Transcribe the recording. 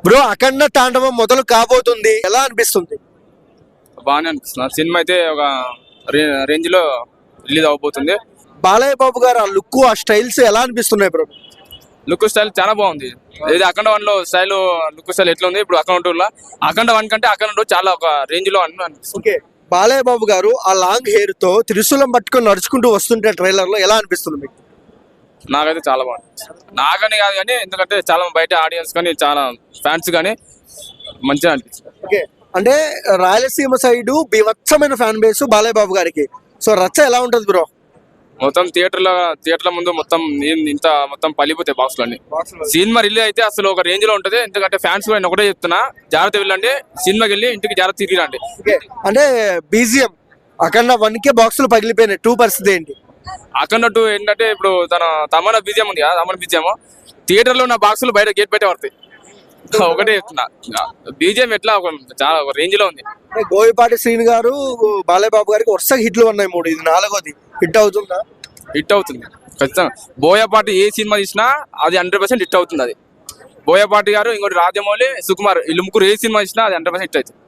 Bro అఖండ తాండవం మొదలు కాబోతుంది, ఎలా అనిపిస్తుంది? బాగానే అనిపిస్తుంది. సినిమా అయితే ఒక రేంజ్ లో రిలీజ్ అవబోతుంది. బాలయ్య బాబు గారు ఆ లుక్, ఆ స్టైల్స్ ఎలా అనిపిస్తున్నాయి బ్రో? లుక్ స్టైల్ చాలా బాగుంది. ఇది అఖండ 1 లో స్టైల్ లుక్ స్టైల్ ఎట్లా ఉంది, ఇప్పుడు అఖండ 2 లో అఖండ 1 కంటే అఖండ 2 చాలా ఒక రేంజ్ లో అనిపిస్తుంది. ఓకే, బాలయ్య బాబు గారు ఆ లాంగ్ హెయిర్ తో త్రిశూలం పట్టుకొని నడుచుకుంటూ వస్తుంటే ట్రైలర్ లో ఎలా అనిపిస్తుంది మీకు? నాకైతే చాలా బాగుంది. నాకని కాదు కానీ, ఎందుకంటే చాలా బయట ఆడియన్స్ కానీ చాలా ఫ్యాన్స్ కానీ మంచిగా అనిపిస్తుంది. ఓకే, అంటే రాయలసీమ సైడ్ బీభత్సమైన ఫ్యాన్ బేస్ బాలయ్య బాబు గారికి. సో రచ్చ ఎలా ఉంటది బ్రో? మొత్తం థియేటర్ల ముందు మొత్తం ఇంత మొత్తం పలిపోతాయి బాక్స్ అన్ని. సినిమా రిలీజ్ అయితే అసలు ఒక రేంజ్ లో ఉంటది. ఎందుకంటే ఫ్యాన్స్ కూడా ఒకటే చెప్తున్నా, జాగ్రత్త వెళ్ళండి, సినిమాకి వెళ్ళి ఇంటికి జాగ్రత్త తిరిగి రండి. అంటే బీజిఎం అఖండ 1 కే బాక్సులు పగిలిపోయినాయి, 2 పరిస్థితి ఏంటి? అఖండ 2 ఏంటంటే ఇప్పుడు తమన్నా బీజియం ఉంది కదా, తమన్నా బీజియం థియేటర్ లో ఉన్న బాక్సులు బయట గేట్ బయట పడతాయి. ఒకటే చెప్తున్నా, బీజియం ఎట్లా చాలా ఒక రేంజ్ లో ఉంది. గోవిపాటి శ్రీని గారు బాలయ్య బాబు గారికి వరుసగా హిట్లు ఉన్నాయి, 3, ఇది 4వది. హిట్ అవుతుందా? హిట్ అవుతుంది ఖచ్చితంగా. బోయపాటి ఏ సినిమా తీసినా అది 100% హిట్ అవుతుంది. అది బోయపాటి గారు, ఇంకోటి రాజమౌళి, సుకుమార్, వీళ్ళు ముగ్గురు ఏ సినిమా తీసినా అది 100% హిట్ అవుతుంది.